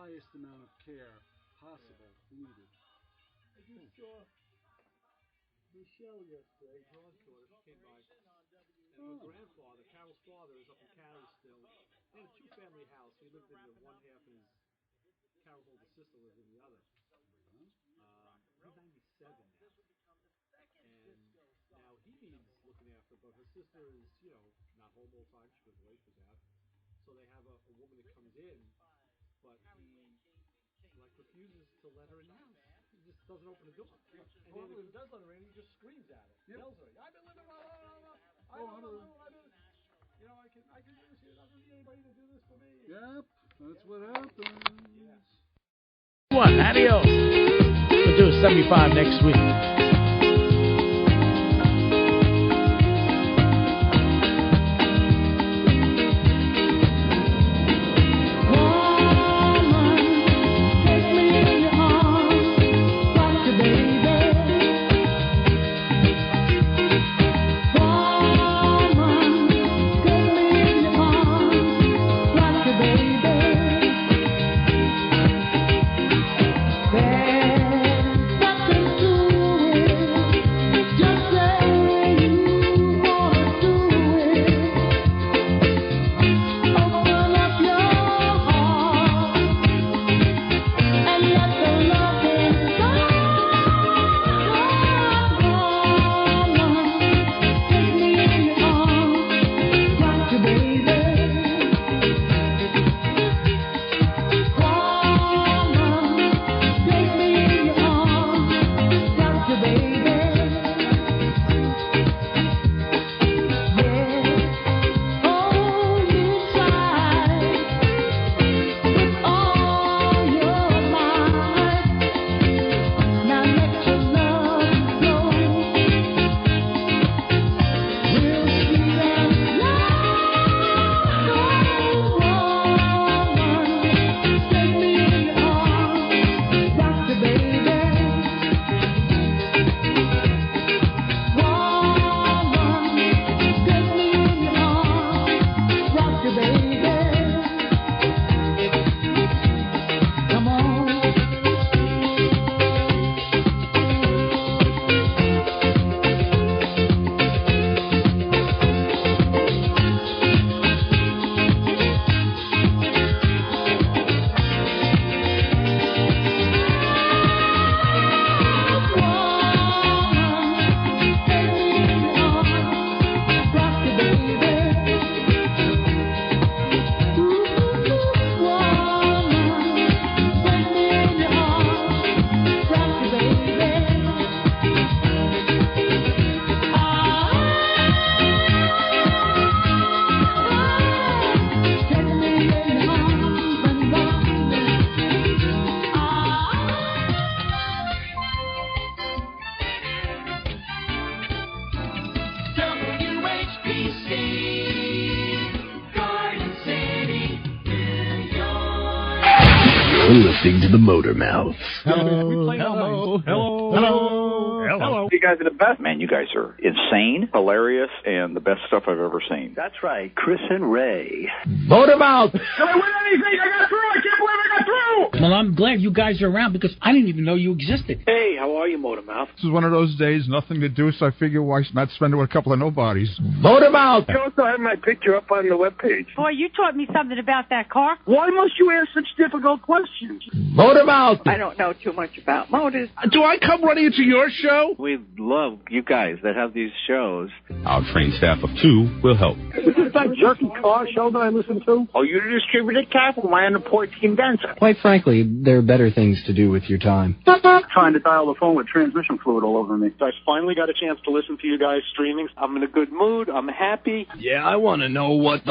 highest amount of care possible needed. I just saw Michelle yesterday, John's daughter, came by, and her grandfather, Carol's father, is up in Cary still. They had a two-family house. He lived in the one half, and Carol's older sister lived in the other. He's 97 now, and now he needs looking after, but her sister is, not home all the time. She goes away, she's out. So they have a woman that comes in, but he refuses to let her in the house. He just doesn't open the door. And then when he does let her in, he just screams at her. Yells at her. I've been living I can do this here. I don't need anybody to do this for me. Yep, that's what happens. Yeah. What? Adios. We'll do a 75 next week. Listening to the Motor Mouth. Hello. You guys are the best. Man, you guys are insane, hilarious, and the best stuff I've ever seen. That's right, Chris and Ray. Motor Mouth. Can I win anything? I got through. I can't believe I got through. Well, I'm glad you guys are around because I didn't even know you existed. Hey, how are you, Motor Mouth? This is one of those days, nothing to do, so I figure why not spend it with a couple of nobodies. Motor Mouth. You also have my picture up on the webpage. Boy, you taught me something about that car. Why must you ask such difficult questions? Motor Mouth. I don't know too much about motors. Do I come running into your show? We love you guys that have these shows. Our trained staff of 2 will help. Is this that jerky car show that I listen to? Oh, you distributed capital. Why on the port condenser? Quite frankly, there are better things to do with your time. Trying to dial the phone with transmission fluid all over me. So I finally got a chance to listen to you guys streaming. I'm in a good mood. I'm happy. Yeah, I want to know what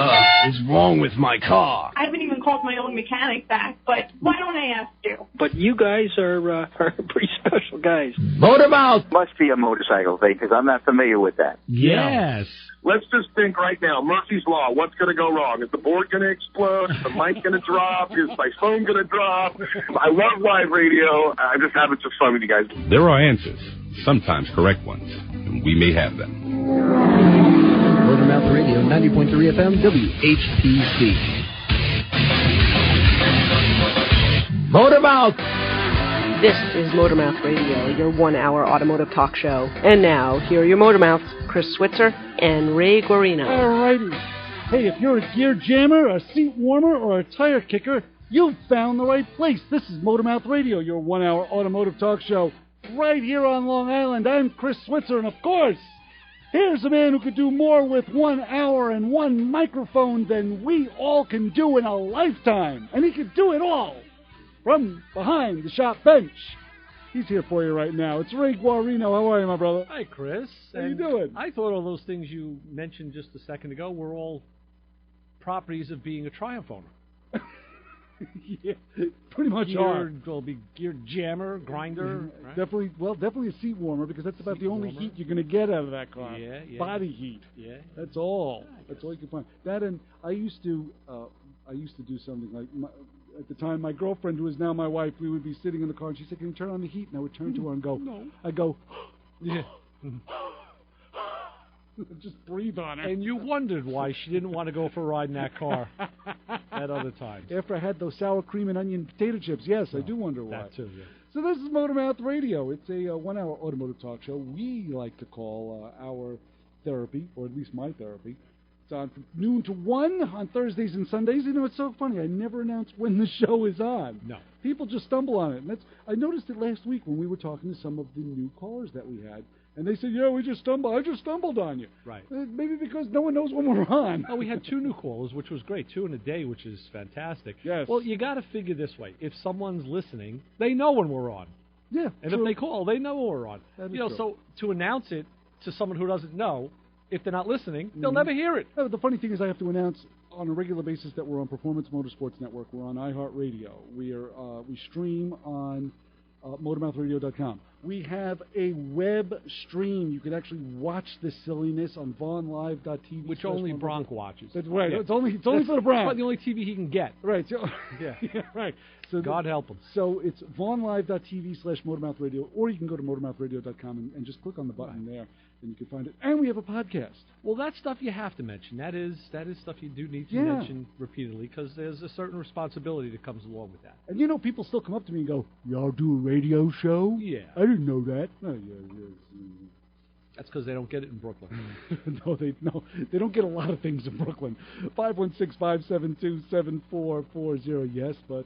is wrong with my car. I haven't even called my own mechanic back, but why don't I ask you? But you guys are pretty special guys. Motor Mouth. Must be a motorcycle thing, because I'm not familiar with that. Yes. Let's just think right now, Murphy's Law, what's going to go wrong? Is the board going to explode? Is the mic going to drop? Is my phone going to drop? I love live radio. I'm just having some fun with you guys. There are answers, sometimes correct ones, and we may have them. Motormouth Radio, 90.3 FM, WHPC. Motormouth! This is Motormouth Radio, your 1-hour automotive talk show. And now, here are your Motormouths, Chris Switzer and Ray Guarino. Alrighty. Hey, if you're a gear jammer, a seat warmer, or a tire kicker, you've found the right place. This is Motormouth Radio, your 1-hour automotive talk show, right here on Long Island. I'm Chris Switzer, and of course, here's a man who could do more with 1 hour and one microphone than we all can do in a lifetime. And he could do it all from behind the shop bench. He's here for you right now. It's Ray Guarino. How are you, my brother? Hi, Chris. How you doing? I thought all those things you mentioned just a second ago were all properties of being a Triumph owner. Yeah, pretty much are. Will be gear jammer, grinder. Right? Definitely a seat warmer, because that's about the only heat you're going to get out of that car. Yeah. Body heat. Yeah. That's all. That's all you can find. That, and I used to do something like, at the time, my girlfriend, who is now my wife, we would be sitting in the car, and she said, "Can you turn on the heat?" And I would turn to her and go, "No." I go, yeah. Just breathe on her. And you wondered why she didn't want to go for a ride in that car at other times. After I had those sour cream and onion potato chips, yes, I do wonder why. That too, yeah. So this is Motormouth Radio. It's a 1-hour automotive talk show we like to call our therapy, or at least my therapy. It's on from noon to 1 on Thursdays and Sundays. You know, it's so funny. I never announce when the show is on. No. People just stumble on it. And I noticed it last week when we were talking to some of the new callers that we had. And they said, "Yeah, I just stumbled on you." Right. Maybe because no one knows when we're on. Oh, we had 2 new callers, which was great. 2 in a day, which is fantastic. Yes. Well, you got to figure this way. If someone's listening, they know when we're on. Yeah. And true. if they call, they know when we're on. That is true. So to announce it to someone who doesn't know, if they're not listening, they'll never hear it. The funny thing is I have to announce on a regular basis that we're on Performance Motorsports Network. We're on iHeartRadio. We stream on motormouthradio.com. We have a web stream. You can actually watch this silliness on VonLive.tv. Which only Bronk watches. That's right. Yeah. It's only for the Bronk. It's the only TV he can get. Right. So, yeah. Yeah. Right. So God help him. So it's VonLive.tv/motormouthradio, or you can go to motormouthradio.com and just click on the button there, and you can find it. And we have a podcast. Well, that's stuff you have to mention. That is stuff you do need to mention repeatedly, because there's a certain responsibility that comes along with that. And you know, people still come up to me and go, "Y'all do a radio show?" Yeah. I didn't know that. Oh, yeah. That's because they don't get it in Brooklyn. No, they don't get a lot of things in Brooklyn. 516-572-7440. Yes, but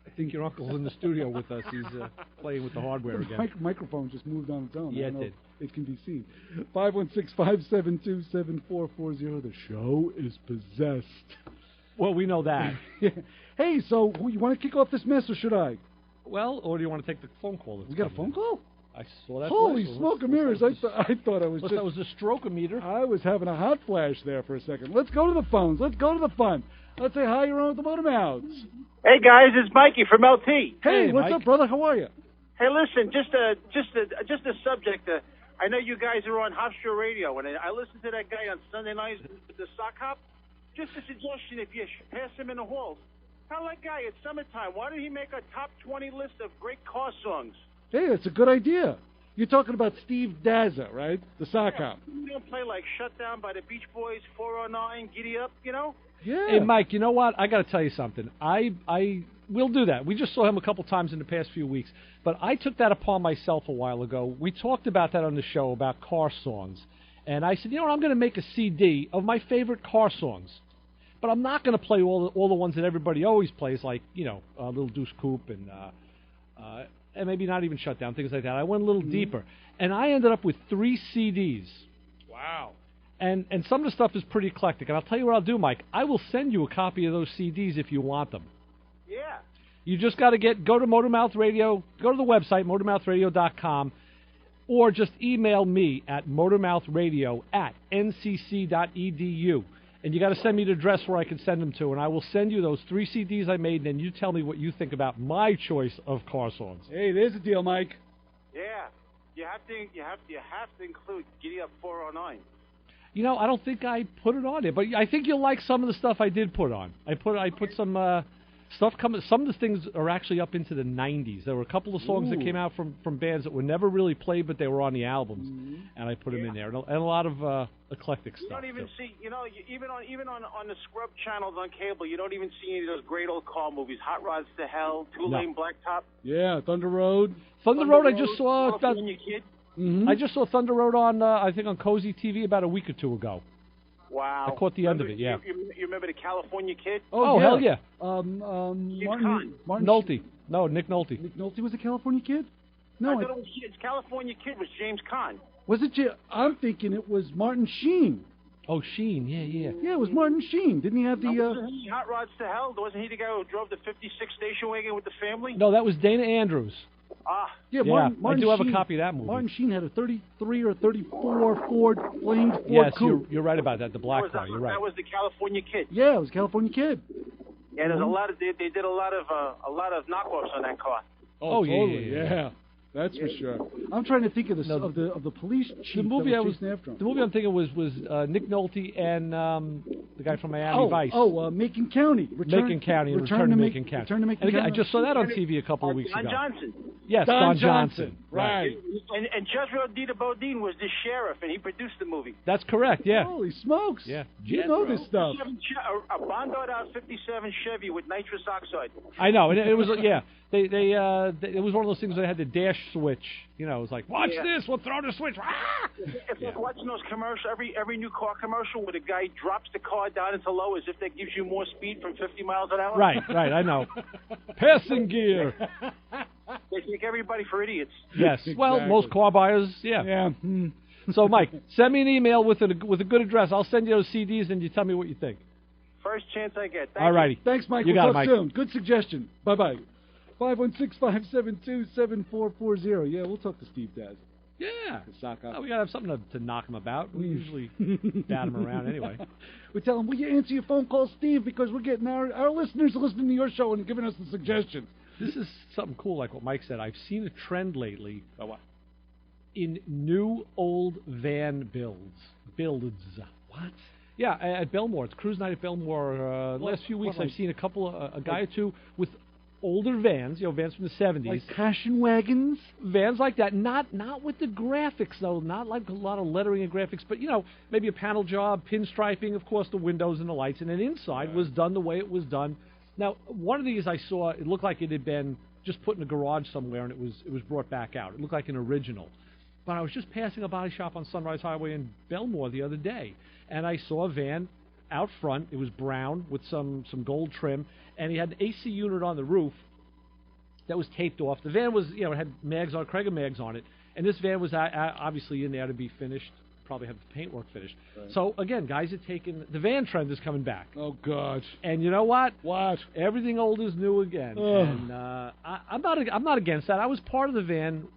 I think your uncle's in the studio with us. He's playing with the hardware again. The microphone just moved on its own. Yeah, it did. It can be seen. 516-572-7440. The show is possessed. Well, we know that. Yeah. Hey, so you want to kick off this mess, or should I? Well, or do you want to take the phone call? We got a phone call? I saw that. Holy smoke and mirrors. I thought I was that was a stroke-o-meter. I was having a hot flash there for a second. Let's go to the phones. Let's go to the fun. Let's say hi, you're on with the Motormouths. Hey, guys, it's Mikey from LT. Hey, what's Mike. up, brother? How are you? Hey, listen, just a subject. I know you guys are on Hofstra Radio, and I listen to that guy on Sunday nights with the sock hop. Just a suggestion, if you pass him in the halls, tell that guy it's summertime. Why don't he make a top 20 list of great car songs? Hey, that's a good idea. You're talking about Steve Dazza, right? The sock hop. You don't play like Shut Down by the Beach Boys, 409, Giddy Up, you know? Yeah. Hey, Mike, you know what? I got to tell you something. We'll do that. We just saw him a couple times in the past few weeks. But I took that upon myself a while ago. We talked about that on the show, about car songs. And I said, you know what, I'm going to make a CD of my favorite car songs. But I'm not going to play all the ones that everybody always plays, like, you know, Little Deuce Coupe and maybe not even Shut Down, things like that. I went a little deeper. And I ended up with 3 CDs. Wow. And some of the stuff is pretty eclectic. And I'll tell you what I'll do, Mike. I will send you a copy of those CDs if you want them. Yeah. You just got to go to Motormouth Radio, go to the website, motormouthradio.com, or just email me at motormouthradio@ncc.edu. And you got to send me the address where I can send them to, and I will send you those 3 CDs I made, and then you tell me what you think about my choice of car songs. Hey, there's the deal, Mike. Yeah. You have to include Giddy Up 409. You know, I don't think I put it on there, but I think you'll like some of the stuff I did put on. I put some Stuff coming. Some of the things are actually up into the 90s. There were a couple of songs that came out from bands that were never really played, but they were on the albums, and I put them in there. And a lot of eclectic stuff. You don't even see, even on the scrub channels on cable, you don't even see any of those great old car movies. Hot Rods to Hell, Two-Lane Blacktop. Yeah, Thunder Road. Thunder Road, I just saw. California Kid. I just saw Thunder Road on, I think, on Cozy TV about a week or two ago. Wow. I caught the end of it, yeah. You remember the California Kid? Oh, hell yeah. Martin Nolte. No, Nick Nolte. Nick Nolte was a California Kid? No, I thought it was California Kid was James Caan. Was it? I'm thinking it was Martin Sheen. Oh, Sheen, yeah. Yeah, it was Martin Sheen. Didn't he have the... Wasn't he Hot Rods to Hell? Wasn't he the guy who drove the 56 station wagon with the family? No, that was Dana Andrews. Yeah, Martin I do have Sheen, a copy of that movie. Martin Sheen had a 33 or 34 Ford Flamed Ford Yes, coupe. You're right about that. The black car. You're right. That was the California Kid. Yeah, it was California Kid. Yeah, there's a lot of they did a lot of knockoffs on that car. Oh, totally. Yeah. That's for sure. I'm trying to think of the police chief. The movie after him. The movie I'm thinking was Nick Nolte and the guy from Miami Vice. Macon County. Macon County. Return to Macon County. Return to Macon and again, County. I just saw that on TV a couple of weeks Don ago. Johnson. Yes, Don Johnson. Right. And Jethro Dita Bodine was the sheriff, and he produced the movie. That's correct. Yeah. Holy smokes! Yeah. You know this stuff. A Bonded out '57 Chevy with nitrous oxide. I know, and it was it was one of those things where they had the dash switch. You know, it was like, watch this, we'll throw the switch. It's like watching those commercials, every new car commercial where the guy drops the car down into low as if that gives you more speed from 50 miles an hour. Right, I know. Passing gear. They take everybody for idiots. Yes, exactly. Well, most car buyers, yeah. So, Mike, send me an email with a good address. I'll send you those CDs, and you tell me what you think. First chance I get. All righty. Thanks, Mike. You we'll got talk it, Mike. soon. Good suggestion. Bye-bye. 516-572-7440. Yeah, we'll talk to Steve Daz. Yeah. Sock up. Oh, we got to have something to knock him about. We usually bat him around anyway. We tell him, will you answer your phone call, Steve? Because we're getting our listeners are listening to your show and giving us the suggestions. This is something cool, like what Mike said. I've seen a trend lately in new old van builds. What? Yeah, at Belmore. It's cruise night at Belmore. Last few weeks, I've seen a guy or two with older vans, vans from the 70s. Like passion wagons? Vans like that. Not with the graphics, though. Not like a lot of lettering and graphics, but, maybe a panel job, pinstriping, of course, the windows and the lights. And then inside was done the way it was done. Now, one of these I saw, it looked like it had been just put in a garage somewhere, and it was brought back out. It looked like an original. But I was just passing a body shop on Sunrise Highway in Belmore the other day, and I saw a van out front. It was brown with some gold trim, and he had an AC unit on the roof that was taped off. The van was, it had mags on, Krager mags on it, and this van was obviously in there to be finished. Probably have the paintwork finished. Right. So again, guys are taking the van trend is coming back. Oh God! And you know what? What? Everything old is new again. And I'm not against that. I was part of the van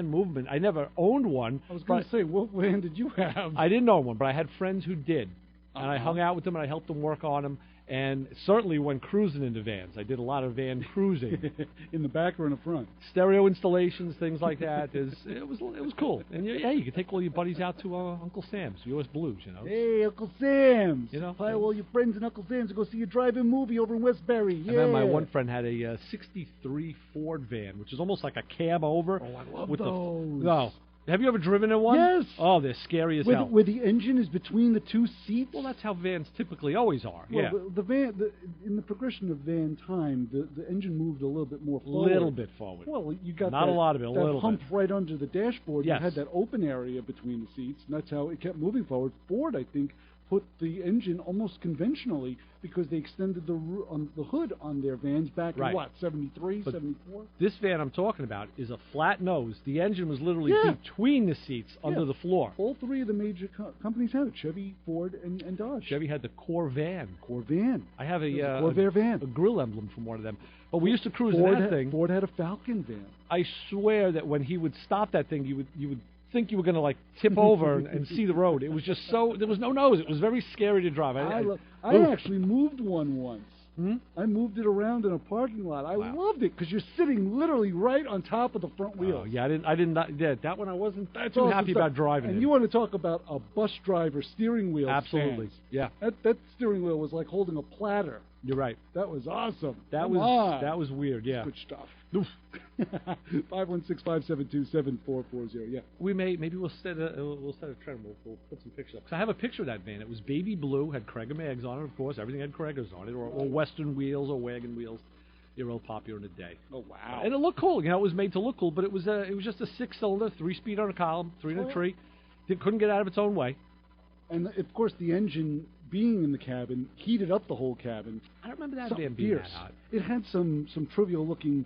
movement. I never owned one. I was going to say, what van did you have? I didn't own one, but I had friends who did, and I hung out with them and I helped them work on them. And certainly went cruising in the vans. I did a lot of van cruising. In the back or in the front? Stereo installations, things like that. It was cool. And you could take all your buddies out to Uncle Sam's, US Blues, Hey, Uncle Sam's. Fly all your friends in Uncle Sam's to go see a drive-in movie over in Westbury. Yeah. And then my one friend had a 63 Ford van, which is almost like a cab over. Oh, I love those. Have you ever driven in one? Yes. Oh, they're scary as hell. Where the engine is between the two seats? Well, that's how vans typically always are. Well, the van, in the progression of van time, the engine moved a little bit more forward. A little bit forward. Well, you got not a lot of it, a little hump bit. right under the dashboard. Yes. You had that open area between the seats, and that's how it kept moving forward. Ford, I think, put the engine almost conventionally because they extended the hood on their vans back in, 73, 74? This van I'm talking about is a flat nose. The engine was literally between the seats under the floor. All three of the major companies had it, Chevy, Ford, and Dodge. Chevy had the Corvan. I have a Corvair van. A grill emblem from one of them. But we used to cruise in that thing. Ford had a Falcon van. I swear that when he would stop that thing, you would think you were going to tip over and see the road. It was just there was no nose. It was very scary to drive. I actually moved one once. I moved it around in a parking lot. I loved it because you're sitting literally right on top of the front wheel. Yeah, I didn't. That one I wasn't too happy about driving. And you want to talk about a bus driver steering wheel? Absolutely. Stance. Yeah. That steering wheel was like holding a platter. You're right. That was awesome. That was weird. Yeah. Good stuff. 516-572-7440. Yeah. Maybe we'll set a trend. We'll put some pictures up. 'Cause I have a picture of that van. It was baby blue, had Craig mags on it, of course. Everything had Craigers on it, or Western wheels or wagon wheels. They're real popular in the day. Oh wow! And it looked cool. It was made to look cool, but it was just a 6-cylinder, 3-speed on a column, 3 in a tree. It couldn't get out of its own way. And of course, the engine being in the cabin heated up the whole cabin. I don't remember that van being that hot. It had some trivial looking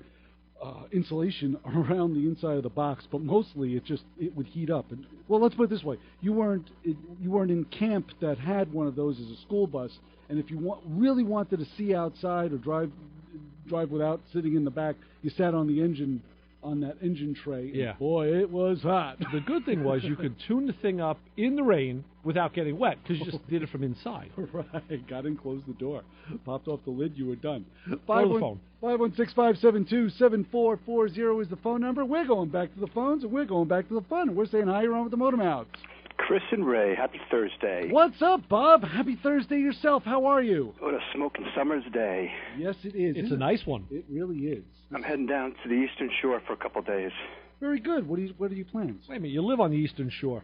insulation around the inside of the box, but mostly it would heat up. And well, let's put it this way: you weren't in camp that had one of those as a school bus, and if you really wanted to see outside or drive without sitting in the back, you sat on the engine. On that engine tray, yeah. And boy, it was hot. The good thing was you could tune the thing up in the rain without getting wet because you just did it from inside. Right, got in, closed the door, popped off the lid, you were done. Go to the phone. 516-572-7440 is the phone number. We're going back to the phones, and we're going back to the fun. We're saying hi, you're on with the Motor Mouths. Chris and Ray, happy Thursday. What's up, Bob? Happy Thursday yourself. How are you? What a smoking summer's day. Yes, it is. It's a nice one. It really is. I'm heading down to the Eastern Shore for a couple of days. Very good. What are your plans? Wait a minute, you live on the Eastern Shore.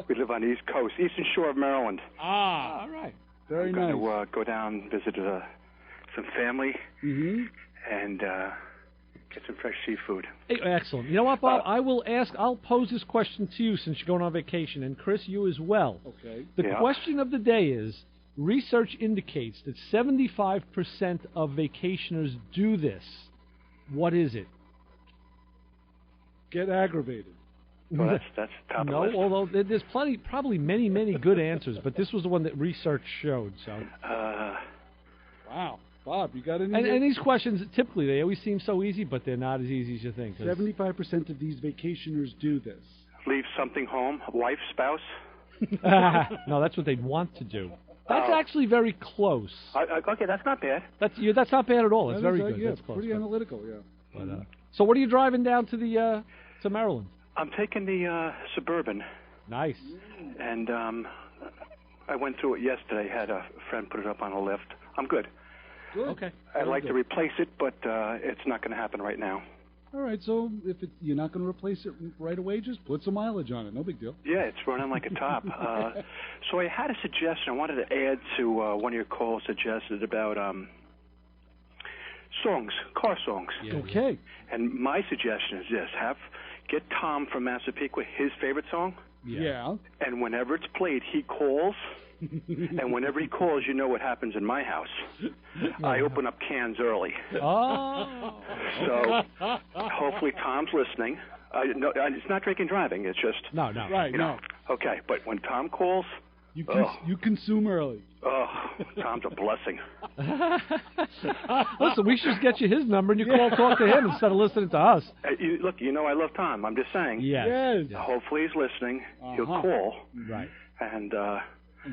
We live on the East Coast, Eastern Shore of Maryland. Ah, all right. Very nice. I'm going to go down, visit some family, and get some fresh seafood. Hey, excellent. You know what, Bob? I'll pose this question to you since you're going on vacation, and Chris, you as well. Okay. The question of the day is, research indicates that 75% of vacationers do this. What is it? Get aggravated. Well, that's top of the list. No, although there's probably many good answers, but this was the one that research showed. So. Wow. Bob, you got any? And these questions, typically, they always seem so easy, but they're not as easy as you think. 75% of these vacationers do this. Leave something home, wife, spouse? No, that's what they'd want to do. That's actually very close. Okay, that's not bad. That's not bad at all. That's very good. Yeah, that's close. Pretty analytical, yeah. But, so what are you driving down to the to Maryland? I'm taking the Suburban. Nice. And I went through it yesterday. Had a friend put it up on a lift. I'm good. Good. Okay. I'd like to replace it, but it's not going to happen right now. All right, so if you're not going to replace it right away, just put some mileage on it. No big deal. Yeah, it's running like a top. So I had a suggestion. I wanted to add to one of your calls suggested about songs, car songs. Yeah. Okay. And my suggestion is this: get Tom from Massapequa his favorite song. Yeah. And whenever it's played, he calls. And whenever he calls, you know what happens in my house. I open up cans early. Oh. So hopefully Tom's listening. No, it's not drinking driving. It's just no. Right. You know, okay, but when Tom calls, you consume early. Oh, Tom's a blessing. Listen, we should just get you his number and you talk to him instead of listening to us. Look, I love Tom. I'm just saying. Yes. Hopefully he's listening. He'll call. Right. And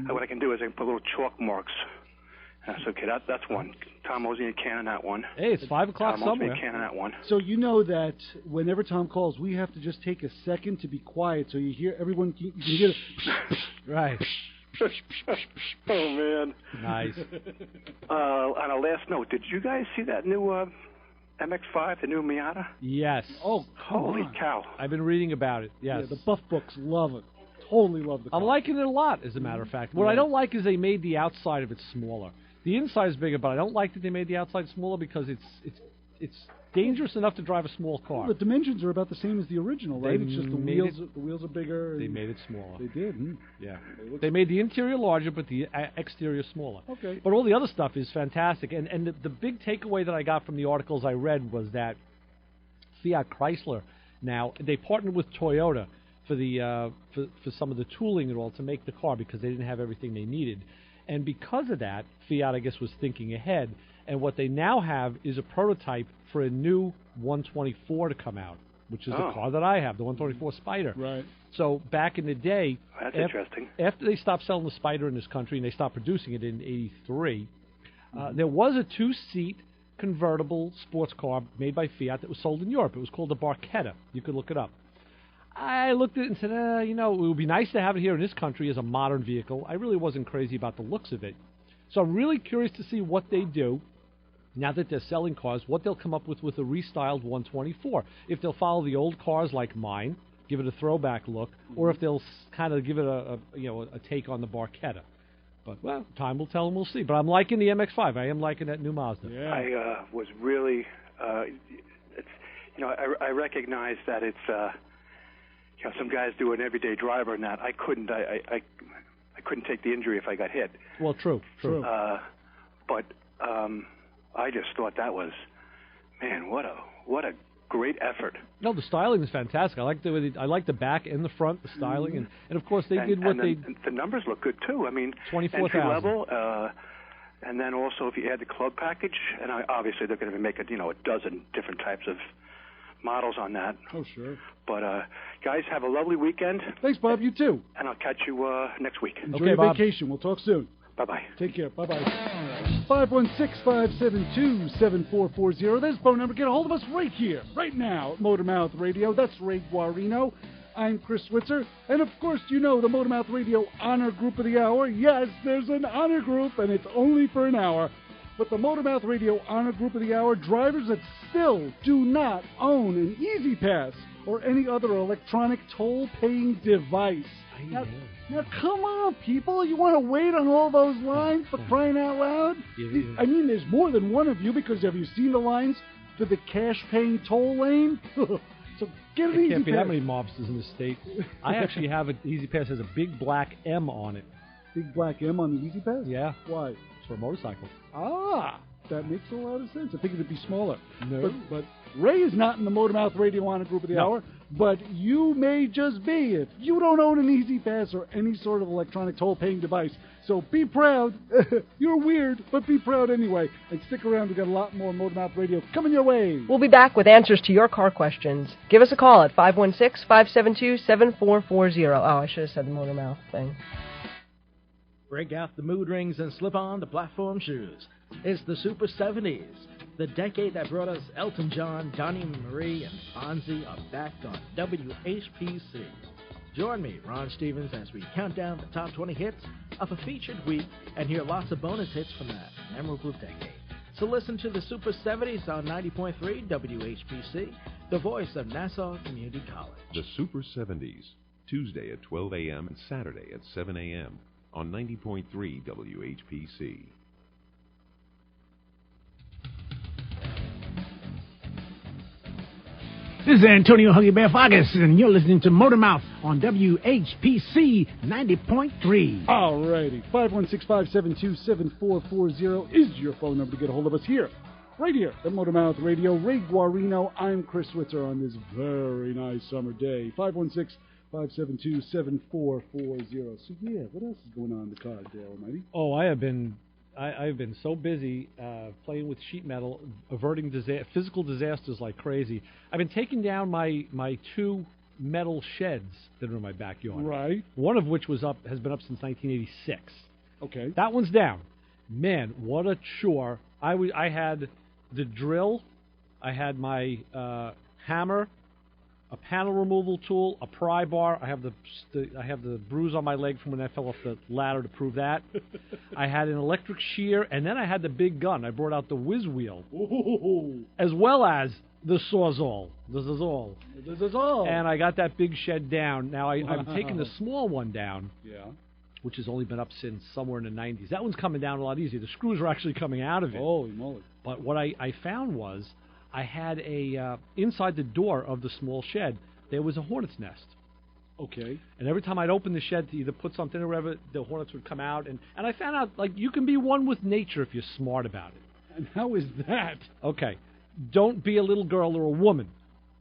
what I can do is I can put little chalk marks. That's okay. That's one. Tom owes me a can on that one. Hey, it's 5 o'clock somewhere. Tom owes me a can on that one. So you know that whenever Tom calls, we have to just take a second to be quiet so you hear everyone. You can hear it. Right. Oh, man. Nice. On a last note, did you guys see that new MX-5, the new Miata? Yes. Oh, holy cow. I've been reading about it, yes. Yeah, the buff books love it. Totally love the car. I'm liking it a lot, as a matter of fact. What I don't like is they made the outside of it smaller. The inside is bigger, but I don't like that they made the outside smaller because it's dangerous enough to drive a small car. Well, the dimensions are about the same as the original, right? It's just the wheels are bigger. They made it smaller. They did. Yeah. They made the interior larger, but the exterior smaller. Okay. But all the other stuff is fantastic. And the big takeaway that I got from the articles I read was that Fiat Chrysler now, they partnered with Toyota for the for some of the tooling and all to make the car because they didn't have everything they needed. And because of that, Fiat, I guess, was thinking ahead. And what they now have is a prototype for a new 124 to come out, which is the car that I have, the 124 Spider. Right. So back in the day, that's interesting. After they stopped selling the Spider in this country and they stopped producing it in '83, there was a 2-seat convertible sports car made by Fiat that was sold in Europe. It was called the Barchetta. You could look it up. I looked at it and said, it would be nice to have it here in this country as a modern vehicle. I really wasn't crazy about the looks of it. So I'm really curious to see what they do now that they're selling cars, what they'll come up with a restyled 124. If they'll follow the old cars like mine, give it a throwback look, or if they'll kind of give it a take on the Barchetta. But, well, time will tell and we'll see. But I'm liking the MX-5. I am liking that new Mazda. Yeah. I was really, I recognize that it's, some guys do an everyday driver and that. I couldn't take the injury if I got hit. Well, true. But I just thought that was, man, what a great effort. No, the styling is fantastic. I like the back and the front, the styling, and of course they did what they. The numbers look good too. I mean, 24,000 entry level, and then also if you add the club package, and obviously they're going to make a dozen different types of models on that. Oh, sure. But guys, have a lovely weekend. Thanks, Bob. You too. And I'll catch you next week. Enjoy your vacation. We'll talk soon. Bye-bye. Take care. Bye-bye. 516-572-7440. There's the phone number. Get a hold of us right here, right now at Motormouth Radio. That's Ray Guarino. I'm Chris Switzer. And, of course, the Motormouth Radio Honor Group of the Hour. Yes, there's an honor group, and it's only for an hour. But the Motormouth Radio Honor Group of the Hour, drivers that still do not own an Easy Pass or any other electronic toll-paying device. Now, come on, people. You want to wait on all those lines for crying out loud? I mean, there's more than one of you, because have you seen the lines to the cash-paying toll lane? So get an Easy Pass. Can't be that many mobsters in the state. I actually have an Easy Pass has a big black M on it. Big black M on the Easy Pass? Yeah. Why? It's for a motorcycle. Ah, that makes a lot of sense. I figured it'd be smaller. No. But Ray is not in the Motormouth Radio Honor Group of the Hour, but you may just be if you don't own an Easy Pass or any sort of electronic toll-paying device. So be proud. You're weird, but be proud anyway. And stick around. We've got a lot more Motormouth Radio coming your way. We'll be back with answers to your car questions. Give us a call at 516-572-7440. Oh, I should have said the Motormouth thing. Break out the mood rings and slip on the platform shoes. It's the Super 70s. The decade that brought us Elton John, Donnie Marie, and Fonzie are back on WHPC. Join me, Ron Stevens, as we count down the top 20 hits of a featured week and hear lots of bonus hits from that memorable decade. So listen to the Super 70s on 90.3 WHPC, the voice of Nassau Community College. The Super 70s, Tuesday at 12 a.m. and Saturday at 7 a.m. on 90.3 WHPC. This is Antonio Huggy Bear Fargas, and you're listening to Motormouth on WHPC 90.3. All righty. 516-572-7440 is your phone number to get a hold of us here. Right here at Motormouth Radio. Ray Guarino. I'm Chris Switzer on this very nice summer day. 516-572-7440. So, yeah, what else is going on in the car, Dale Almighty? Oh, I've been so busy playing with sheet metal, averting physical disasters like crazy. I've been taking down my two metal sheds that are in my backyard. Right. One of which has been up since 1986. Okay. That one's down. Man, what a chore. I had the drill, I had my hammer, a panel removal tool, a pry bar. I have the bruise on my leg from when I fell off the ladder to prove that. I had an electric shear, and then I had the big gun. I brought out the whiz wheel, as well as the sawzall. This is all. And I got that big shed down. Now I'm taking the small one down. Yeah. Which has only been up since somewhere in the 90s. That one's coming down a lot easier. The screws are actually coming out of it. Holy moly. But what I found was I had inside the door of the small shed, there was a hornet's nest. Okay. And every time I'd open the shed to either put something or whatever, the hornets would come out. And I found out, you can be one with nature if you're smart about it. And how is that? Okay. Don't be a little girl or a woman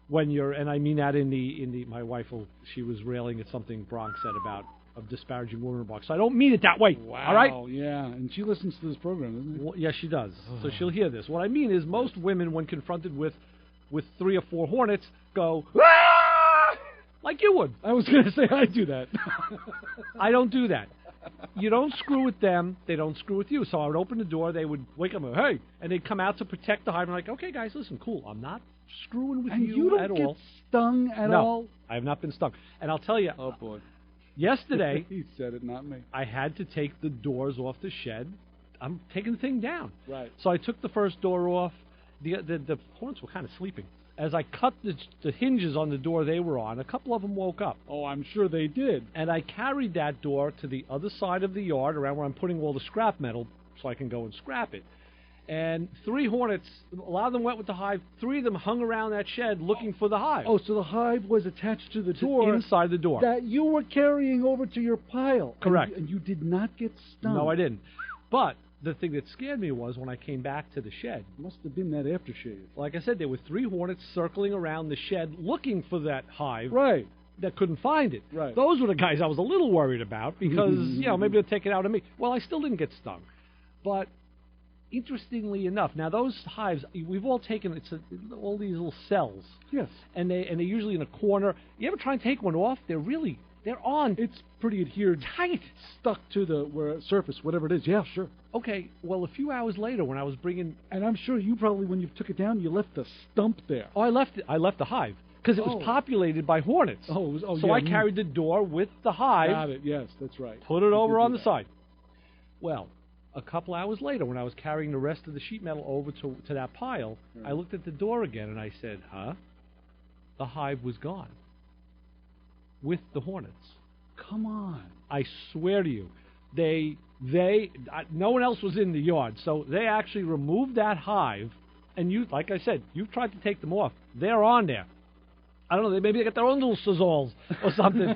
when you're, and I mean that in the my wife, she was railing at something Bronx said about of disparaging women remarks. So I don't mean it that way. Wow. All right? Yeah. And she listens to this program, doesn't she? Well, yes, she does. So she'll hear this. What I mean is most women, when confronted with 3 or 4 hornets, go, "Ah!" like you would. I was going to say I do that. I don't do that. You don't screw with them. They don't screw with you. So I would open the door. They would wake up and go, hey. And they'd come out to protect the hive. I'm like, okay, guys, listen, cool. I'm not screwing with you at all. And you don't get stung at all? No, I have not been stung. And I'll tell you. Oh, boy. Yesterday, he said it, not me. I had to take the doors off the shed I'm taking the thing down. Right. So I took the first door off. The hornets were kind of sleeping. As I cut the hinges on the door they were on, a couple of them woke up. Oh, I'm sure they did. And I carried that door to the other side of the yard, around where I'm putting all the scrap metal, so I can go and scrap it. And 3 hornets, a lot of them went with the hive. 3 of them hung around that shed looking for the hive. Oh, so the hive was attached to the door. Inside the door. That you were carrying over to your pile. Correct. And you did not get stung. No, I didn't. But the thing that scared me was when I came back to the shed. Must have been that aftershave. Like I said, there were 3 hornets circling around the shed looking for that hive. Right. That couldn't find it. Right. Those were the guys I was a little worried about because, maybe they'll take it out of me. Well, I still didn't get stung. But interestingly enough, now those hives, we've all taken all these little cells. Yes. And they're usually in a corner. You ever try and take one off? They're on. It's pretty adhered. Tight. Stuck to the surface, whatever it is. Yeah, sure. Okay, well, a few hours later when I was bringing... And I'm sure you probably, when you took it down, you left the stump there. Oh, I left the hive. Because it was populated by hornets. So I carried the door with the hive. Got it, yes, that's right. Put it over on the side. Well, a couple hours later, when I was carrying the rest of the sheet metal over to that pile, I looked at the door again and I said, the hive was gone. With the hornets. Come on. I swear to you, no one else was in the yard, so they actually removed that hive, and like I said, you've tried to take them off. They're on there. I don't know, maybe they got their own little sizzles or something,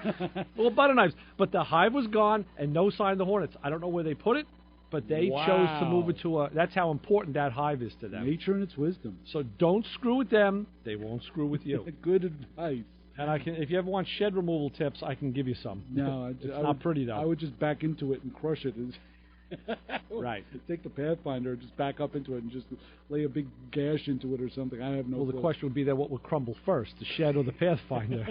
little butter knives. But the hive was gone, and no sign of the hornets. I don't know where they put it, but they chose to move it to that's how important that hive is to them. Nature and its wisdom. So don't screw with them. They won't screw with you. Good advice. And if you ever want shed removal tips, I can give you some. No, it's not pretty though. I would just back into it and crush it. Right. Take the Pathfinder, just back up into it, and just lay a big gash into it or something. I have no. Well, the question would be then, what would crumble first, the shed or the Pathfinder?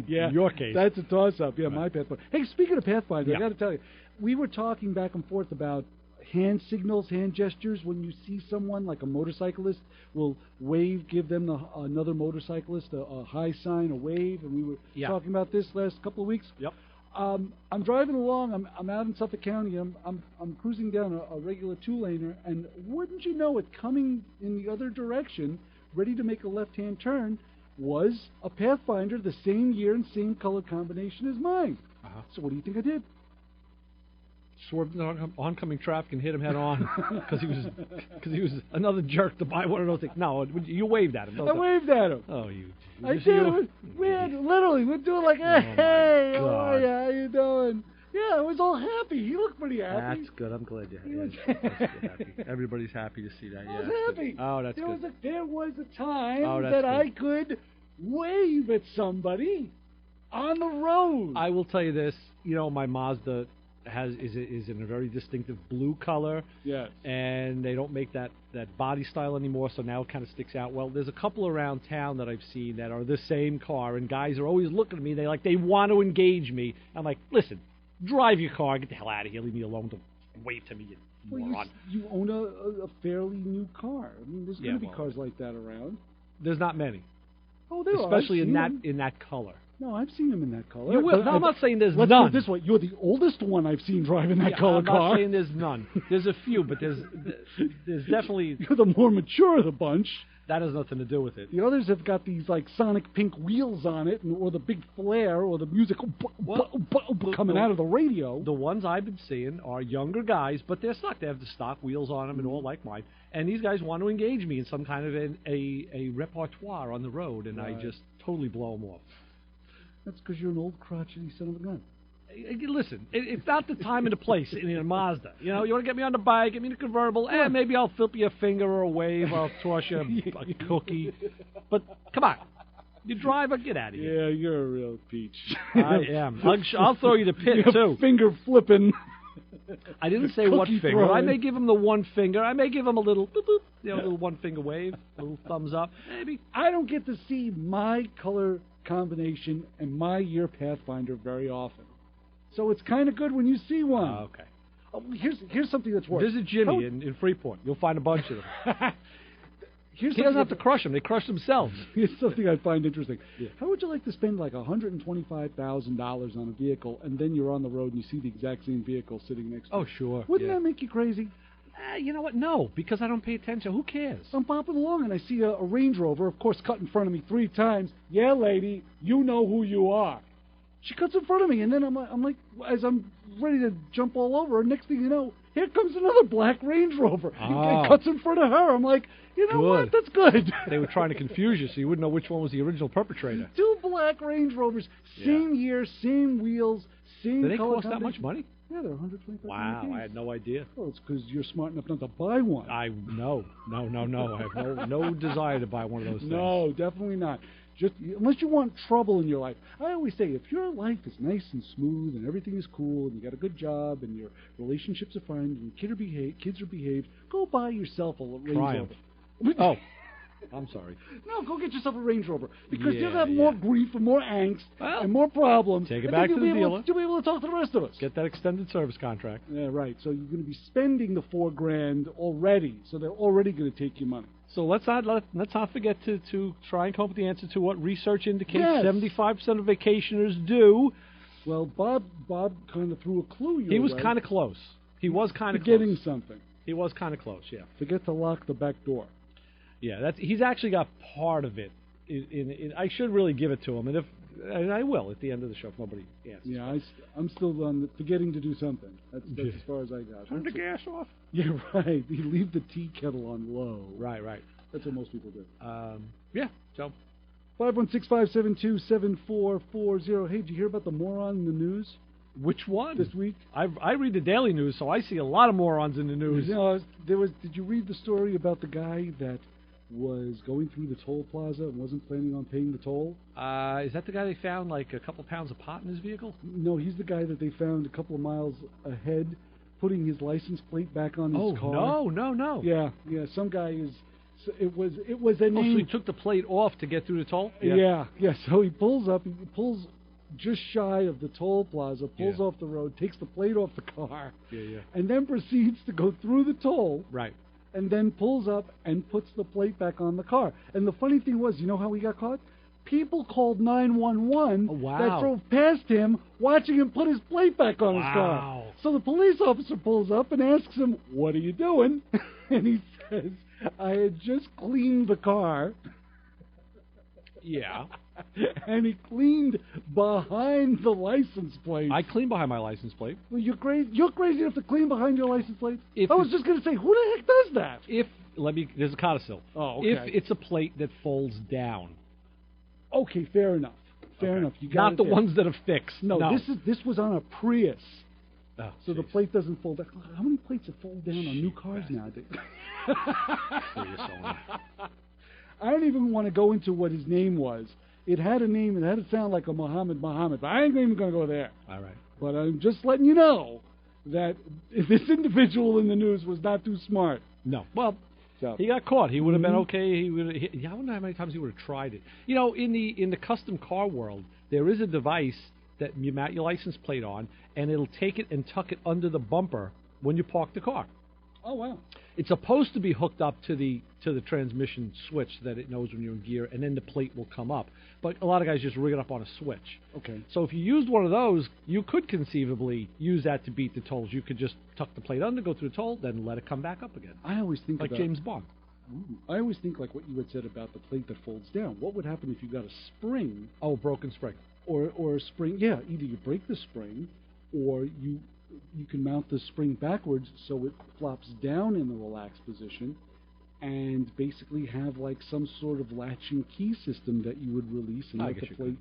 Yeah, in your case, that's a toss-up. Yeah, right. My Pathfinder. Hey, speaking of Pathfinder, I got to tell you, we were talking back and forth about hand signals, hand gestures. When you see someone like a motorcyclist, will wave, give them another motorcyclist a high sign, a wave, and we were talking about this last couple of weeks. Yep. I'm driving along. I'm out in Suffolk County. I'm cruising down a regular 2-laner, and wouldn't you know it, coming in the other direction, ready to make a left-hand turn, was a Pathfinder, the same year and same color combination as mine. So what do you think I did? Swerved into oncoming traffic and hit him head on because he was another jerk to buy one of those things. No, you waved at him. I waved at him. Oh, you. I did. We're doing like, hey, how are you? How you doing? Yeah, I was all happy. He looked pretty happy. That's good. I'm glad you're happy. Everybody's happy to see that. I was happy. Oh, that's good. There was a time that I could wave at somebody on the road. I will tell you this. My Mazda is in a very distinctive blue color. Yes. And they don't make that body style anymore, so now it kind of sticks out. Well, there's a couple around town that I've seen that are the same car, and guys are always looking at me. They want to engage me. I'm like, listen, drive your car, get the hell out of here, leave me alone, don't wave to me, you moron. You own a fairly new car. I mean, there's going to be cars like that around. There's not many. Oh, there are. Especially in that color. No, I've seen them in that color. You will. No, I'm not saying there's none. Let's put it this way. You're the oldest one I've seen driving that color car. I'm not saying there's none. There's a few, but there's definitely... You're the more mature of the bunch. That has nothing to do with it. The others have got these like sonic pink wheels on it, or the big flare, or the music coming out of the radio. The ones I've been seeing are younger guys, but they're stock. They have the stock wheels on them and all like mine. And these guys want to engage me in some kind of a repertoire on the road, and I just totally blow them off. That's because you're an old crotchety son of a gun. Listen, it's not the time and the place in a Mazda. You want to get me on the bike, get me in a convertible, maybe I'll flip you a finger or a wave, I'll toss you a cookie. But come on, you drive or get out of here. Yeah, you're a real peach. I am. I'll throw you the pit too. Finger flipping. I didn't say what finger. Throwing. I may give him the one finger. I may give him a little, boop, boop, little one finger wave, a little thumbs up, maybe. I don't get to see my color combination and my year Pathfinder very often. So it's kind of good when you see one. Okay. Oh, here's something that's worse. Visit Jimmy in Freeport. You'll find a bunch of them. He doesn't have to crush them. They crush themselves. Here's something I find interesting. Yeah. How would you like to spend like $125,000 on a vehicle, and then you're on the road and you see the exact same vehicle sitting next to you? Oh, sure. Wouldn't that make you crazy? You know what? No, because I don't pay attention. Who cares? I'm popping along and I see a Range Rover, of course, cut in front of me 3 times. Yeah, lady, you know who you are. She cuts in front of me, and then I'm like, as I'm ready to jump all over her, next thing you know, here comes another black Range Rover. Oh. It cuts in front of her. I'm like, you know what? That's good. They were trying to confuse you, so you wouldn't know which one was the original perpetrator. 2 black Range Rovers, same year, same wheels, same color. Do they cost that much money? Yeah, they're $125. Wow, I had no idea. Well, it's because you're smart enough not to buy one. No. I have no desire to buy one of those things. No, definitely not. Just unless you want trouble in your life. I always say, if your life is nice and smooth and everything is cool and you got a good job and your relationships are fine and your kids are behaved, go buy yourself a Range Triumph. Rover. Oh, I'm sorry. No, go get yourself a Range Rover because you'll have more grief and more angst and more problems. Take it back to the dealer. You'll be able to talk to the rest of us. Get that extended service contract. Yeah, right. So you're going to be spending the $4,000 already. So they're already going to take your money. So let's not forget to try and come up with the answer to what research indicates 75% of vacationers do. Well, Bob kind of threw a clue. He was kind of close. He was kind of forgetting something. He was kind of close. Yeah. Forget to lock the back door. Yeah, he's actually got part of it. I should really give it to him, and I will at the end of the show if nobody asks. Yeah, I'm still on forgetting to do something. That's as far as I got. Turn the gas off. Yeah, right. You leave the tea kettle on low. Right. That's what most people do. Yeah. So 516-572-7440. Hey, did you hear about the moron in the news? Which one? This week? I read the Daily News, so I see a lot of morons in the news. You know, did you read the story about the guy that was going through the toll plaza and wasn't planning on paying the toll? Is that the guy they found like a couple pounds of pot in his vehicle? No, he's the guy that they found a couple of miles ahead, putting his license plate back on his car. Oh, no. Yeah. Some guy is. So it was a name. So he took the plate off to get through the toll? Yeah. So he pulls just shy of the toll plaza, pulls off the road, takes the plate off the car, and then proceeds to go through the toll. Right. And then pulls up and puts the plate back on the car. And the funny thing was, you know how he got caught? People called 911 that drove past him, watching him put his plate back on his car. So the police officer pulls up and asks him, "What are you doing?" And he says, "I had just cleaned the car." Yeah. And he cleaned behind the license plate. I clean behind my license plate. Well, you're crazy. You're crazy enough to clean behind your license plate? I was just going to say, who the heck does that? There's a codicil. Oh, okay. If it's a plate that folds down. Okay, fair enough. Fair enough. You got Not the ones that are fixed. No, this was on a Prius. Oh, so the plate doesn't fold down. How many plates have fold down on new cars nowadays? I don't even want to go into what his name was. It had a name, and it had to sound like a Muhammad, but I ain't even going to go there. All right. But I'm just letting you know that this individual in the news was not too smart. No. Well, he got caught. He would have been okay. I wonder how many times he would have tried it. You know, in the custom car world, there is a device that you mount your license plate on, and it'll take it and tuck it under the bumper when you park the car. Oh, wow. It's supposed to be hooked up to the transmission switch that it knows when you're in gear, and then the plate will come up. But a lot of guys just rig it up on a switch. Okay. So if you used one of those, you could conceivably use that to beat the tolls. You could just tuck the plate under, go through the toll, then let it come back up again. I always think like James Bond. I always think like what you had said about the plate that folds down. What would happen if you got a spring? Oh, broken spring. Or a spring. Yeah, either you break the spring, or you can mount the spring backwards so it flops down in the relaxed position, and basically have like some sort of latching key system that you would release and let the plate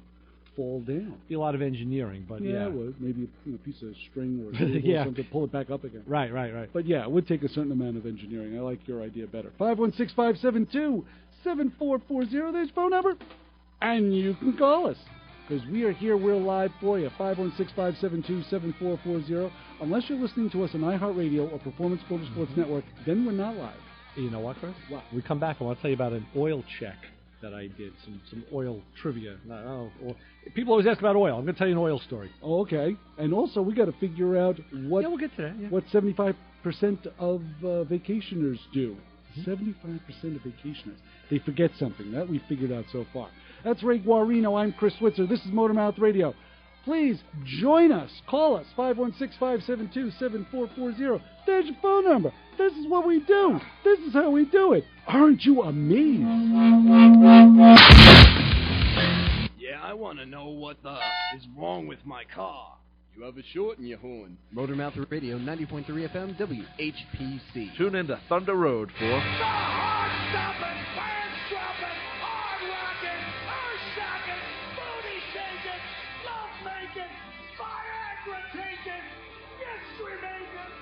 fall down. Be a lot of engineering, but yeah. It would. Maybe a piece of string or a cable or something to pull it back up again. Right. But yeah, it would take a certain amount of engineering. I like your idea better. 516-572-7440. There's phone number. And you can call us. Because we are here, we're live for you. 516-572-7440. Unless you're listening to us on iHeartRadio or Performance Motorsports Network, then we're not live. You know what, Chris? What? We come back, I want to tell you about an oil check that I did, some oil trivia. People always ask about oil. I'm going to tell you an oil story. Oh, okay. And also, we got to figure out what we'll get to that, yeah. What 75% of vacationers do. 75% of vacationers. They forget something. That we figured out so far. That's Ray Guarino. I'm Chris Switzer. This is Motormouth Radio. please join us. Call us, 516-572-7440. There's your phone number. This is what we do. This is how we do it. Aren't you amazed? Yeah, I want to know what the is wrong with my car. You have a short in your horn. Motormouth Radio, 90.3 FM, WHPC. Tune in to Thunder Road for... Hard-stopping, band-dropping, hard-rocking, earth-shocking, booty-shaking, love-making, Viagra-taking, history-making,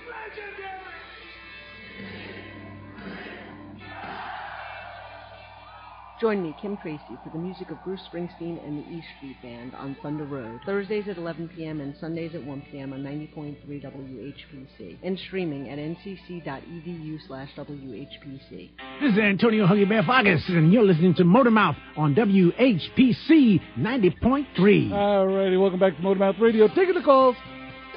legendary. Join me, Kim Tracy, for the music of Bruce Springsteen and the E Street Band on Thunder Road, Thursdays at 11 p.m. and Sundays at 1 p.m. on 90.3 WHPC, and streaming at ncc.edu/WHPC. This is Antonio Huggy Bear Fargas, and you're listening to Motormouth on WHPC 90.3. All righty, welcome back to Motormouth Radio. Taking the calls,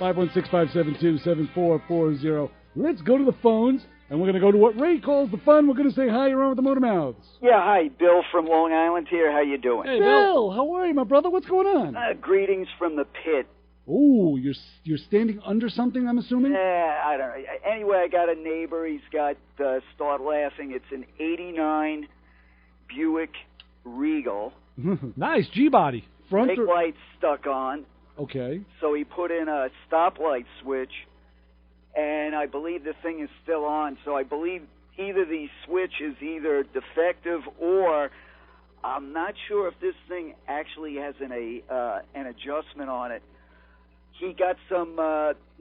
516-572-7440. Let's go to the phones. And we're going to go to what Ray calls the fun. We're going to say hi, you're on with the Motormouths. Yeah, hi, Bill from Long Island here. How you doing? Hey, Bill, how are you, my brother? What's going on? Greetings from the pit. Ooh, you're standing under something, I'm assuming? I don't know. Anyway, I got a neighbor. He's got, start laughing, it's an 89 Buick Regal. Nice, G-body. Brake lights stuck on. Okay. So he put in a stoplight switch. And I believe the thing is still on. So I believe either the switch is either defective or I'm not sure if this thing actually has an adjustment on it. He got some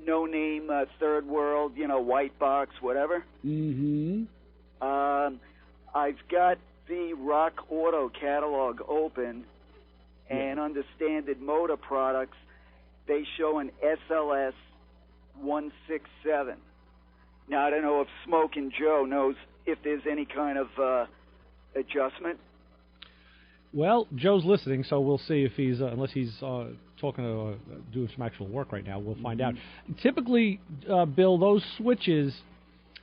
no-name third world, white box, whatever. Mm-hmm. I've got the Rock Auto catalog open, and under Standard Motor Products, they show an SLS 167. Now, I don't know if Smokin' Joe knows if there's any kind of adjustment. Well, Joe's listening, so we'll see if he's, unless he's talking to doing some actual work right now, we'll find out. Typically, Bill, those switches,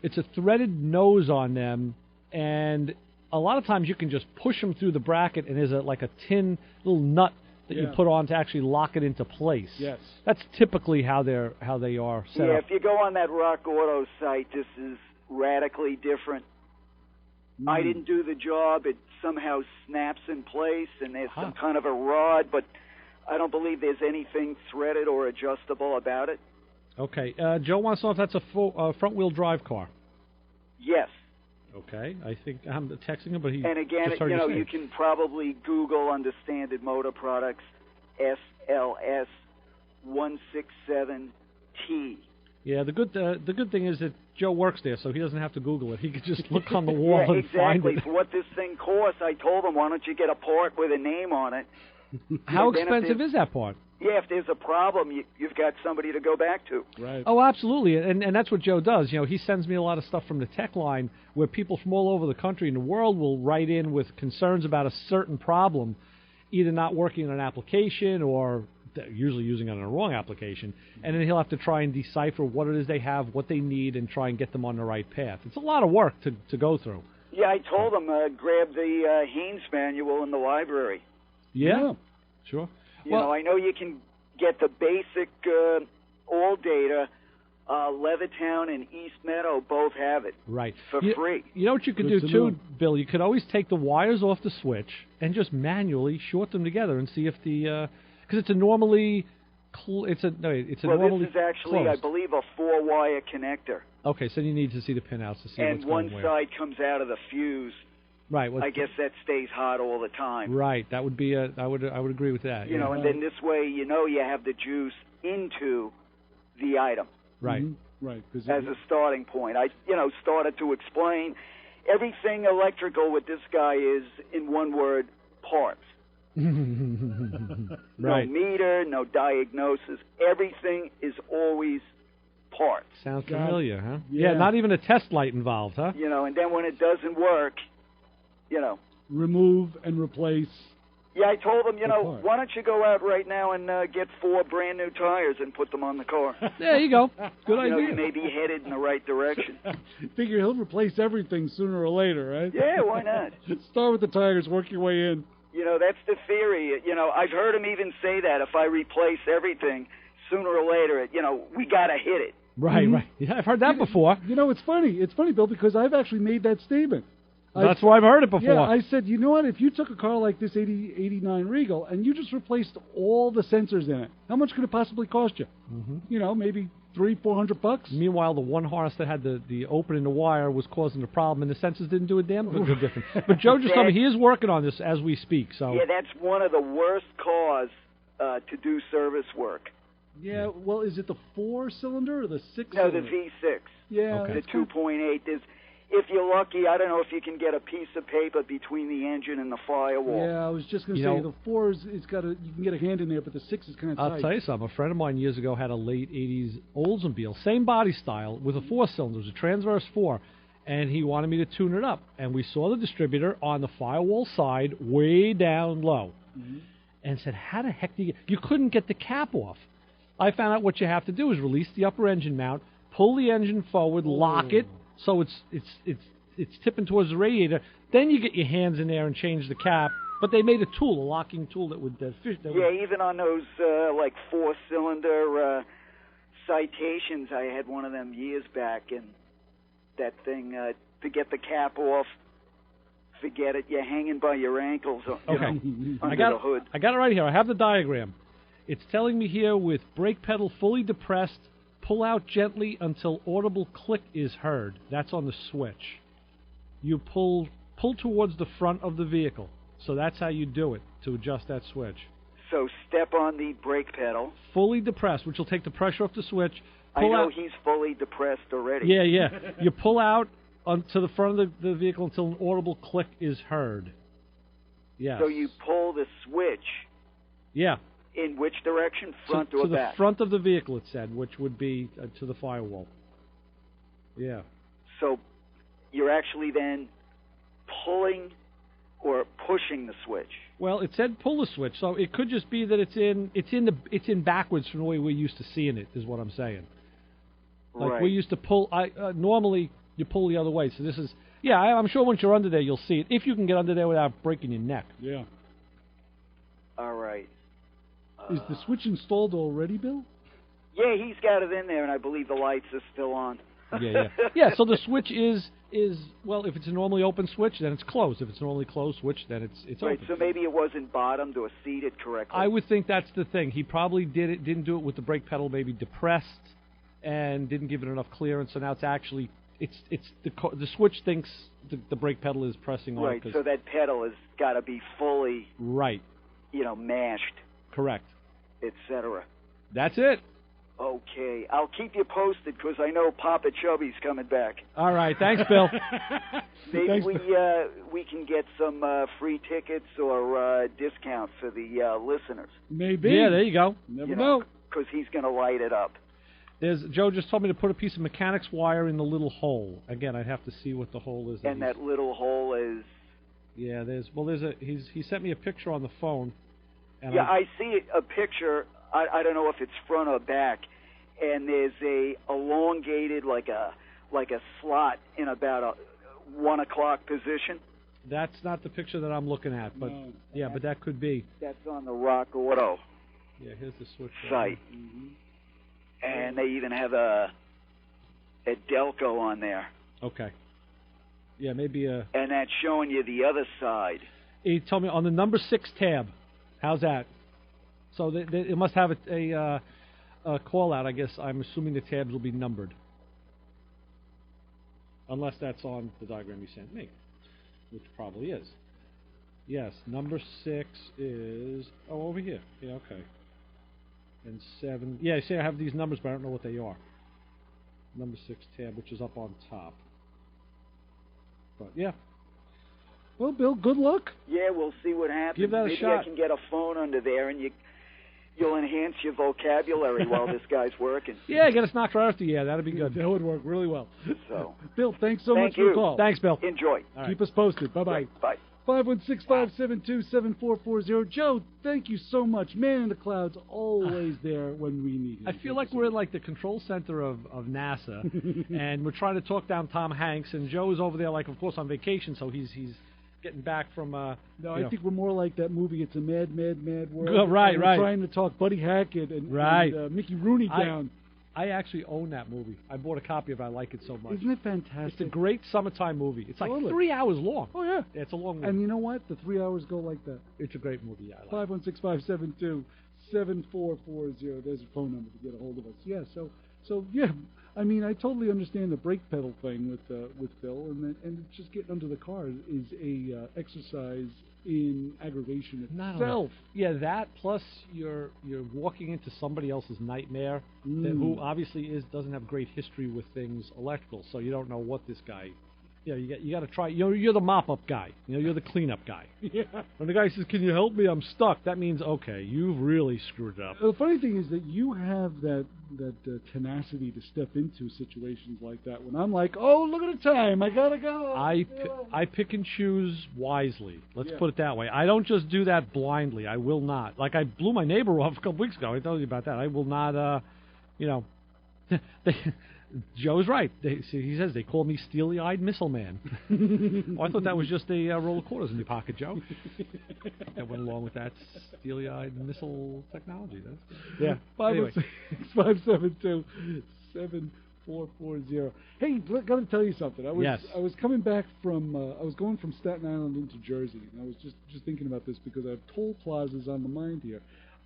it's a threaded nose on them, and a lot of times you can just push them through the bracket, and there's like a tin little nut that you put on to actually lock it into place. Yes. That's typically how they are set up. Yeah, if you go on that Rock Auto site, this is radically different. I didn't do the job. It somehow snaps in place, and there's some kind of a rod, but I don't believe there's anything threaded or adjustable about it. Okay. Joe wants to know if that's a front-wheel drive car. Yes. Okay, I think I'm texting him, but he and again, just heard you say you it. can probably Google under Standard Motor Products SLS 167T. Yeah, the good thing is that Joe works there, so he doesn't have to Google it. He could just look on the wall and find exactly. it. For what this thing costs, I told him, why don't you get a part with a name on it? How expensive is that part? Yeah, if there's a problem, you've got somebody to go back to. Right. Oh, absolutely, and that's what Joe does. He sends me a lot of stuff from the tech line where people from all over the country and the world will write in with concerns about a certain problem, either not working on an application or usually using it on a wrong application, and then he'll have to try and decipher what it is they have, what they need, and try and get them on the right path. It's a lot of work to go through. Yeah, I told him, grab the Haynes manual in the library. Yeah. Sure. I know you can get the basic all data. Levittown and East Meadow both have it. Right. For free. You know what you could do too, Bill? You could always take the wires off the switch and just manually short them together and see if the because it's a normally this is actually, closed. I believe, a 4-wire connector. Okay, so you need to see the pinouts to see and what's going one where. side comes out of the fuse. Right. I guess that stays hot all the time. Right. That would be I would agree with that. And then this way, you have the juice into the item. Right. Mm-hmm. Right. As a starting point. I started to explain everything electrical with this guy is, in one word, parts. Right. No meter, no diagnosis. Everything is always parts. Sounds familiar, huh? Yeah, not even a test light involved, huh? And then when it doesn't work, remove and replace. Yeah, I told him, why don't you go out right now and get 4 brand new tires and put them on the car? There you go. Good idea. You may be headed in the right direction. Figure he'll replace everything sooner or later, right? Yeah, why not? Start with the tires, work your way in. That's the theory. I've heard him even say that if I replace everything, sooner or later, we got to hit it. Right, right. Yeah, I've heard that before. It's funny. It's funny, Bill, because I've actually made that statement. That's why I've heard it before. Yeah, I said, you know what? If you took a car like this 89 Regal and you just replaced all the sensors in it, how much could it possibly cost you? Mm-hmm. Maybe $300-400. Meanwhile, the one harness that had the opening the wire was causing the problem, and the sensors didn't do a damn good difference. But Joe just told me he is working on this as we speak. So yeah, that's one of the worst cause to do service work. Yeah, well, is it the 4-cylinder or the 6-cylinder? No, the V6. Yeah, the 2.8. If you're lucky, I don't know if you can get a piece of paper between the engine and the firewall. Yeah, I was just going to say the 4 is you can get a hand in there, but the 6 is kind of tight. I'll tell you something. A friend of mine years ago had a late 80s Oldsmobile, same body style, with a 4-cylinder. It was a transverse 4, and he wanted me to tune it up. And we saw the distributor on the firewall side, way down low, and said, how the heck do you couldn't get the cap off. I found out what you have to do is release the upper engine mount, pull the engine forward, lock it, so it's tipping towards the radiator. Then you get your hands in there and change the cap. But they made a tool, a locking tool that would fish. Even on those like 4-cylinder Citations, I had one of them years back, and that thing to get the cap off, forget it. You're hanging by your ankles. Okay, under the hood. I got it right here. I have the diagram. It's telling me here with brake pedal fully depressed. Pull out gently until audible click is heard. That's on the switch. You pull towards the front of the vehicle. So that's how you do it, to adjust that switch. So step on the brake pedal. Fully depressed, which will take the pressure off the switch. I know he's fully depressed already. Yeah. You pull out to the front of the vehicle until an audible click is heard. Yes. So you pull the switch. Yeah. In which direction, front or back? To back? the front of the vehicle, it said, which would be to the firewall. Yeah. So you're actually then pulling or pushing the switch. Well, it said pull the switch, so it could just be that it's in backwards from the way we're used to seeing it, is what I'm saying. Like right. we used to pull. Normally you pull the other way, so this is. Yeah, I'm sure once you're under there, you'll see it if you can get under there without breaking your neck. Yeah. All right. Is the switch installed already, Bill? Yeah, he's got it in there, and I believe the lights are still on. Yeah. So the switch is well, if it's a normally open switch, then it's closed. If it's a normally closed switch, then it's right, open. So maybe it wasn't bottomed or seated correctly. I would think that's the thing. He probably didn't do it with the brake pedal maybe depressed, and didn't give it enough clearance. So now it's actually the switch thinks the brake pedal is pressing on. Right. So that pedal has got to be fully mashed. Correct. Etc. That's it. Okay, I'll keep you posted because I know Papa Chubby's coming back. All right, thanks, Bill. Maybe we can get some free tickets or discount for the listeners. Maybe. Yeah, there you go. Never know. Because he's going to light it up. Joe just told me to put a piece of mechanics wire in the little hole. Again, I'd have to see what the hole is. And that little hole is. Yeah, he sent me a picture on the phone. And I see a picture. I don't know if it's front or back, and there's a elongated like a slot in about a 1 o'clock position. That's not the picture that I'm looking at, but but that could be. That's on the Rock Auto. Yeah, here's the switch site, and they even have a Delco on there. Okay. Yeah, maybe a. And that's showing you the other side. He told me on the number 6 tab. How's that? So it must have a call out, I guess. I'm assuming the tabs will be numbered. Unless that's on the diagram you sent me, which probably is. Yes, number 6 is... Oh, over here. Yeah, okay. And 7... Yeah, see, I have these numbers, but I don't know what they are. Number 6 tab, which is up on top. But, yeah. Well, Bill, good luck. Yeah, we'll see what happens. Give that a Maybe shot. I can get a phone under there, and you'll enhance your vocabulary while this guy's working. Yeah, get us knocked right after. Yeah, that'd be good. That would work really well. So, Bill, thanks so much for the call. Thanks, Bill. Enjoy. All Keep us posted. Bye-bye. Bye. 516-572-7440. Joe, thank you so much. Man in the Cloud's always there when we need him. I feel like we're in like the control center of NASA, and we're trying to talk down Tom Hanks, and Joe is over there, like, of course, on vacation, so he's getting back from. No, I think we're more like that movie. It's a mad, mad, mad world. Right. We're trying to talk Buddy Hackett and Mickey Rooney down. I actually own that movie. I bought a copy of it. I like it so much. Isn't it fantastic? It's a great summertime movie. It's like 3 hours long. Oh, yeah. It's a long movie. And you know what? The 3 hours go like that. It's a great movie. Yeah, I like 516-572-7440. There's a phone number to get a hold of us. Yeah, so yeah. I mean, I totally understand the brake pedal thing with Phil, and just getting under the car is a exercise in aggravation itself. Yeah, that plus you're walking into somebody else's nightmare who obviously doesn't have great history with things electrical, so you don't know what this guy. Yeah, you got to try. You're the mop-up guy. You're the cleanup guy. Yeah. When the guy says, "Can you help me? I'm stuck," that means okay, you've really screwed up. The funny thing is that you have that tenacity to step into situations like that. When I'm like, "Oh, look at the time, I gotta go." I pick and choose wisely. Let's put it that way. I don't just do that blindly. I will not. Like I blew my neighbor off a couple weeks ago. I told you about that. I will not. Joe's right. He says they call me steely-eyed missile man. I thought that was just a roll of quarters in your pocket, Joe. That went along with that steely-eyed missile technology. That's good. Yeah. Anyway. 572-572-7440. Hey, got to tell you something. I was coming back from. I was going from Staten Island into Jersey, and I was just thinking about this because I have toll plazas on the mind here.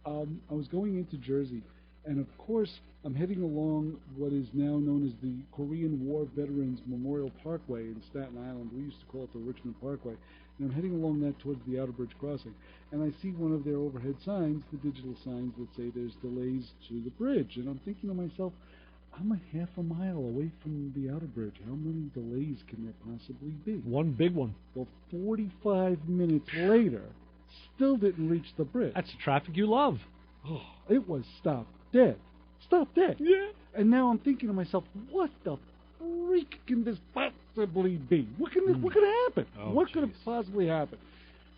I was going into Jersey. And, of course, I'm heading along what is now known as the Korean War Veterans Memorial Parkway in Staten Island. We used to call it the Richmond Parkway. And I'm heading along that towards the Outer Bridge Crossing. And I see one of their overhead signs, the digital signs that say there's delays to the bridge. And I'm thinking to myself, I'm a half a mile away from the Outer Bridge. How many delays can there possibly be? One big one. Well, 45 minutes later, still didn't reach the bridge. That's the traffic you love. Oh, it was stopped. Stop dead. Yeah. And now I'm thinking to myself, what the freak can this possibly be? What could happen? What could have possibly happened?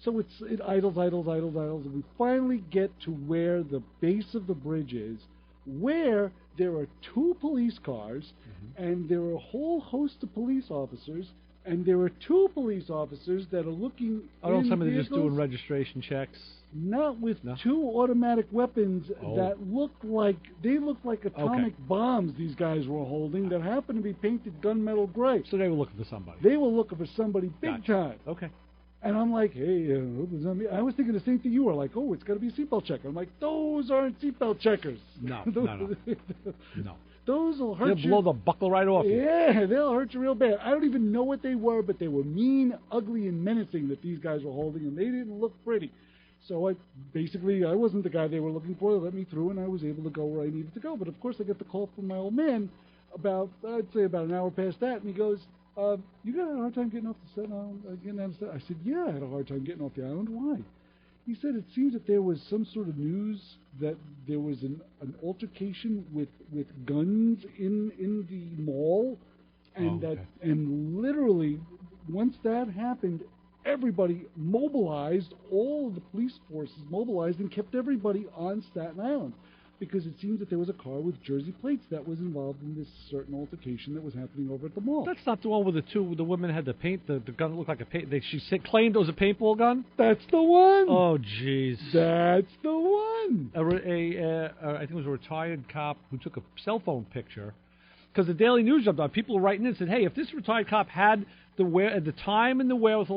So it idles, and we finally get to where the base of the bridge is, where there are 2 police cars, and there are a whole host of police officers, and there are 2 police officers that are looking. Don't tell me they're just doing registration checks. Not with 2 automatic weapons that look like atomic bombs. These guys were holding that happened to be painted gunmetal gray. So they were looking for somebody. They were looking for somebody big time. Okay. And I'm like, hey, I was thinking the same thing you were. Like, oh, it's got to be a seatbelt checker. I'm like, those aren't seatbelt checkers. No. Those will hurt you. They'll blow the buckle right off you. Yeah, they'll hurt you real bad. I don't even know what they were, but they were mean, ugly, and menacing that these guys were holding, and they didn't look pretty. So I wasn't the guy they were looking for. They let me through, and I was able to go where I needed to go. But, of course, I got the call from my old man I'd say about an hour past that, and he goes, you got a hard time getting off the Staten Island? I said, yeah, I had a hard time getting off the island. Why? He said it seems that there was some sort of news that there was an altercation with guns in the mall, and and literally once that happened, everybody mobilized, all of the police forces mobilized and kept everybody on Staten Island because it seems that there was a car with Jersey plates that was involved in this certain altercation that was happening over at the mall. That's not the one where the women had the paint, the gun looked like a paint. She claimed it was a paintball gun? That's the one. Oh, jeez. That's the one. I think it was a retired cop who took a cell phone picture because the Daily News jumped on. People were writing in and said, hey, if this retired cop had the time and the wherewithal